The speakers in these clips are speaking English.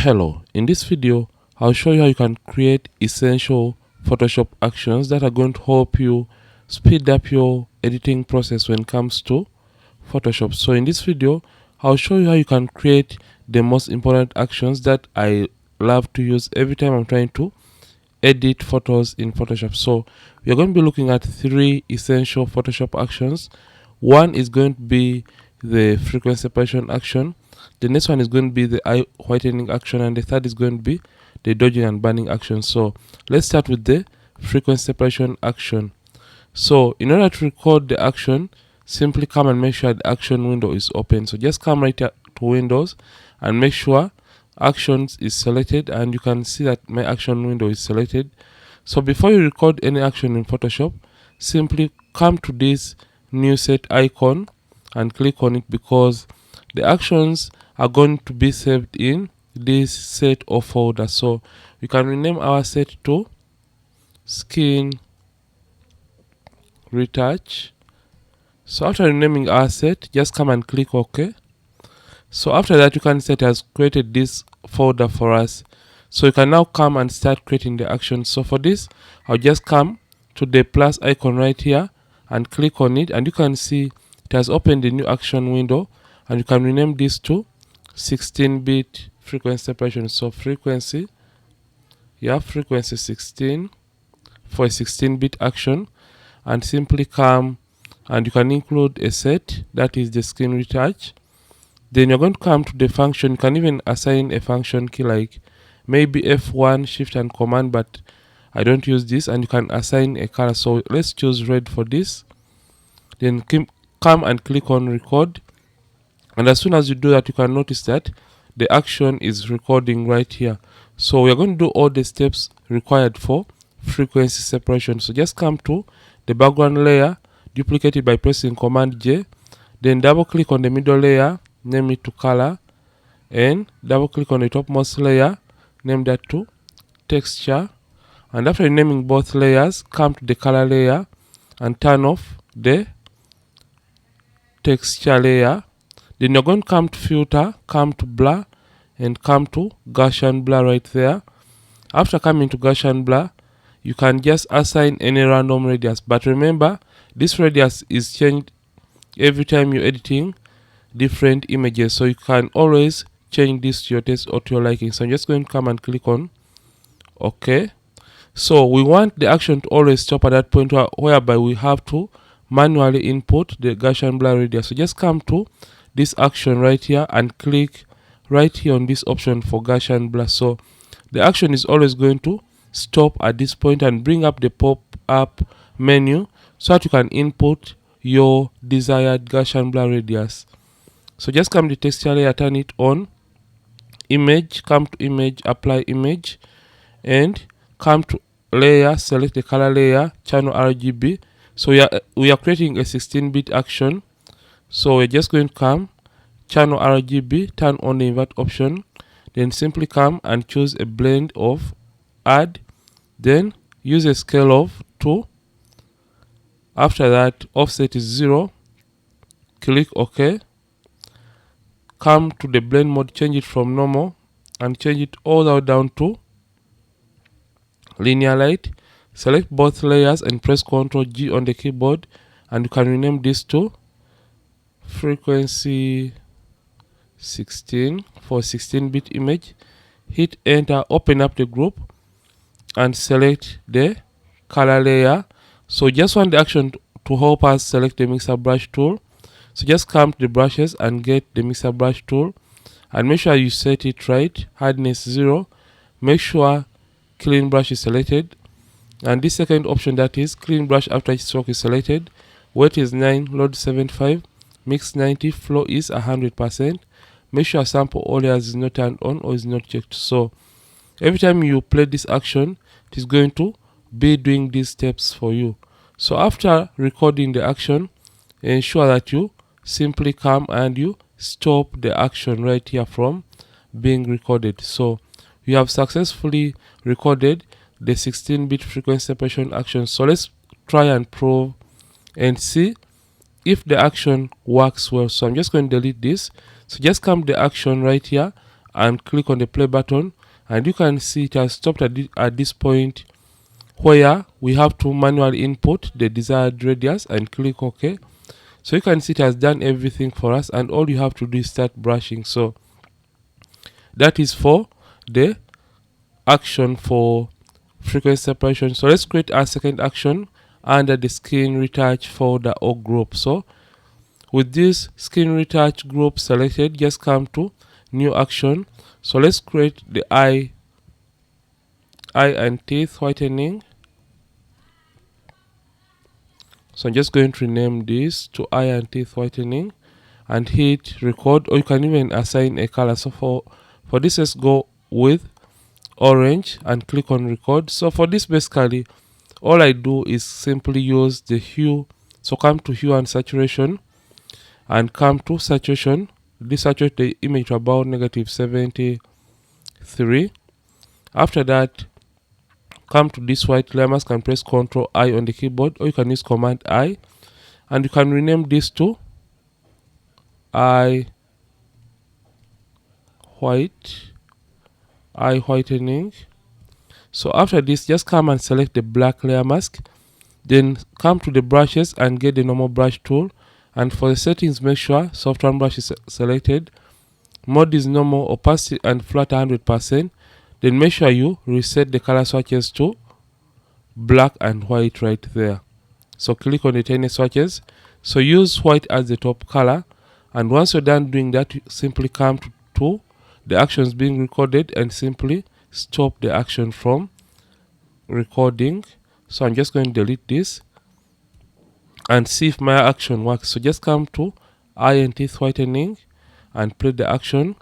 Hello, in this video I'll show you how you can create essential Photoshop actions that are going to help you speed up your editing process when it comes to Photoshop. So in this video I'll show you how you can create the most important actions that I love to use every time I'm trying to edit photos in Photoshop. So we're going to be looking at three essential Photoshop actions. One is going to be the frequency separation action. The next one is going to be the eye whitening action, and the third is going to be the dodging and burning action. So let's start with the frequency separation action. So in order to record the action, simply come and make sure the action window is open. So just come right to Windows and make sure actions is selected, and you can see that my action window is selected. So before you record any action in Photoshop, simply come to this new set icon and click on it, because the actions are going to be saved in this set or folder. So we can rename our set to skin retouch. So after renaming our set, just come and click OK. So after that, you can see it has created this folder for us. So you can now come and start creating the actions. So for this, I'll just come to the plus icon right here and click on it, and you can see it has opened the new action window, and you can rename this to 16-bit frequency separation. So frequency 16 for a 16-bit action, and simply come and you can include a set that is the skin retouch. Then you're going to come to the function. You can even assign a function key like maybe F1, Shift and Command, but I don't use this. And you can assign a color. So let's choose red for this. Then come and click on record. And as soon as you do that, you can notice that the action is recording right here. So we're going to do all the steps required for frequency separation. So just come to the background layer, duplicate it by pressing Command J, then double click on the middle layer, name it to color, and double click on the topmost layer, name that to texture. And after renaming both layers, come to the color layer and turn off the texture layer. Then you're going to come to filter, come to blur, and come to Gaussian blur right there. After coming to Gaussian blur, you can just assign any random radius, but remember this radius is changed every time you're editing different images, so you can always change this to your taste or to your liking. So I'm just going to come and click on OK. So we want the action to always stop at that point whereby we have to manually input the Gaussian blur radius. So just come to this action right here and click right here on this option for Gaussian blur. So the action is always going to stop at this point and bring up the pop-up menu so that you can input your desired Gaussian blur radius. So just come to texture layer, turn it on, image, come to image, apply image, and come to layer, select the color layer, channel RGB. So we are creating a 16-bit action. So we're just going to come, channel RGB, turn on the invert option, then simply come and choose a blend of add, then use a scale of 2. After that, offset is 0, click OK. Come to the blend mode, change it from normal and change it all the way down to linear light. Select both layers and press Ctrl G on the keyboard, and you can rename this to frequency 16 for 16-bit image. Hit enter, open up the group and select the color layer. So just want the action to help us select the mixer brush tool. So just come to the brushes and get the mixer brush tool, and make sure you set it right, hardness 0, make sure clean brush is selected, and this second option, that is clean brush after each stroke, is selected. Weight is 9, load 75, mix 90, flow is 100%. Make sure sample all layers is not turned on or is not checked. So every time you play this action, it is going to be doing these steps for you. So after recording the action, ensure that you simply come and you stop the action right here from being recorded. So we have successfully recorded the 16-bit frequency separation action. So let's try and prove and see if the action works well. So I'm just going to delete this. So just come to the action right here and click on the play button, and you can see it has stopped at this point where we have to manually input the desired radius and click OK. So you can see it has done everything for us, and all you have to do is start brushing. So that is for the action for frequency separation. So let's create our second action under the skin retouch folder or group. So with this skin retouch group selected, just come to new action. So let's create the eye and teeth whitening. So I'm just going to rename this to eye and teeth whitening and hit record, or you can even assign a color. So for this, let's go with orange and click on record. So for this, basically all I do is simply use the hue. So come to hue and saturation and come to saturation, desaturate the image to about -73. After that, come to this white layer mask and press Ctrl I on the keyboard, or you can use Command I, and you can rename this to eye whitening. So after this, just come and select the black layer mask, then come to the brushes and get the normal brush tool, and for the settings, make sure soft round brush is selected, mode is normal, opacity and flat 100%. Then make sure you reset the color swatches to black and white right there. So click on the tiny swatches. So use white as the top color, and once you're done doing that, you simply come to the actions being recorded and simply stop the action from recording. So I'm just going to delete this and see if my action works. So just come to eye and teeth whitening and play the action,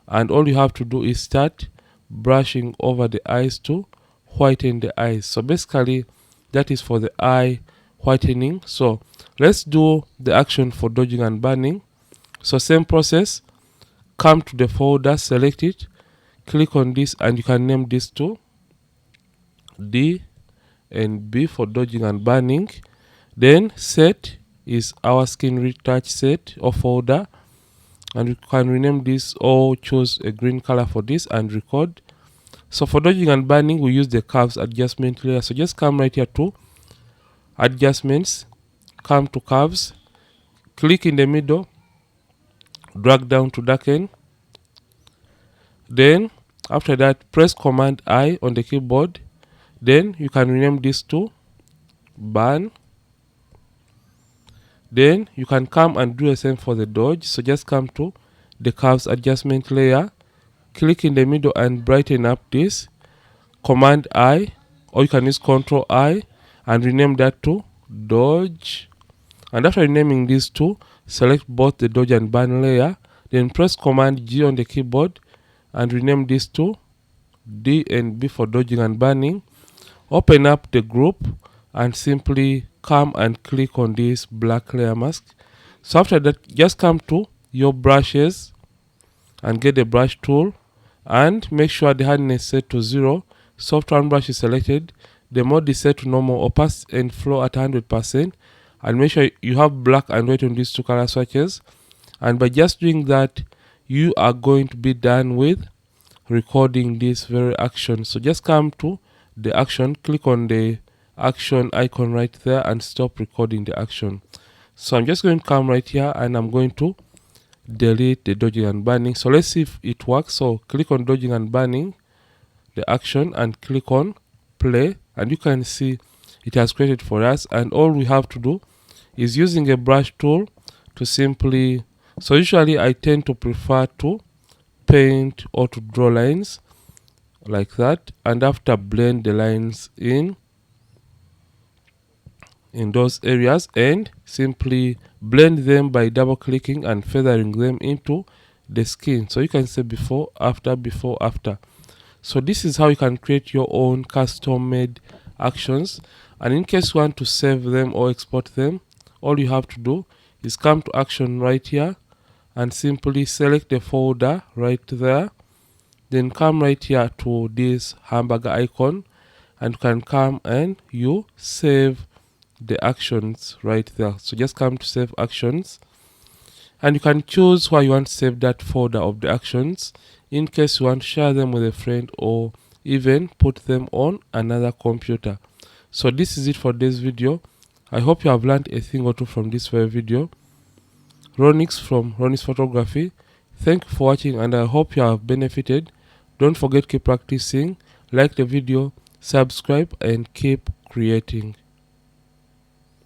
and all you have to do is start brushing over the eyes to whiten the eyes. So basically that is for the eye whitening. So let's do the action for dodging and burning. So same process, come to the folder, select it, click on this, and you can name this to D and B for dodging and burning. Then set is our skin retouch set or folder, and you can rename this or choose a green color for this and record. So for dodging and burning, we use the curves adjustment layer. So just come right here to adjustments, come to curves, click in the middle, drag down to darken. Then after that, press Command I on the keyboard. Then you can rename this to burn. Then you can come and do the same for the dodge. So just come to the curves adjustment layer, click in the middle and brighten up this, Command I, or you can use Ctrl I and rename that to dodge. And after renaming these two, select both the dodge and burn layer, then press Command G on the keyboard and rename this to D and B for dodging and burning. Open up the group and simply come and click on this black layer mask. So after that, just come to your brushes and get the brush tool and make sure the hardness set to 0, soft round brush is selected, the mode is set to normal, opacity and flow at 100%, and make sure you have black and white on these two color swatches. And by just doing that, you are going to be done with recording this very action. So just come to the action, click on the action icon right there and stop recording the action. So I'm just going to come right here and I'm going to delete the dodging and burning. So let's see if it works. So click on dodging and burning, the action, and click on play, and you can see it has created for us. And all we have to do is using a brush tool to simply, so usually I tend to prefer to paint or to draw lines like that, and after blend the lines in those areas and simply blend them by double clicking and feathering them into the skin. So you can say before, after, before, after. So this is how you can create your own custom made actions, and in case you want to save them or export them, all you have to do is come to action right here and simply select the folder right there, then come right here to this hamburger icon and you can come and you save the actions right there. So just come to save actions and you can choose where you want to save that folder of the actions. in case you want to share them with a friend or even put them on another computer. So this is it for this video. I hope you have learned a thing or two from this video. Ronix from Ronix Photography. Thank you for watching and I hope you have benefited. Don't forget, keep practicing, like the video, subscribe and keep creating.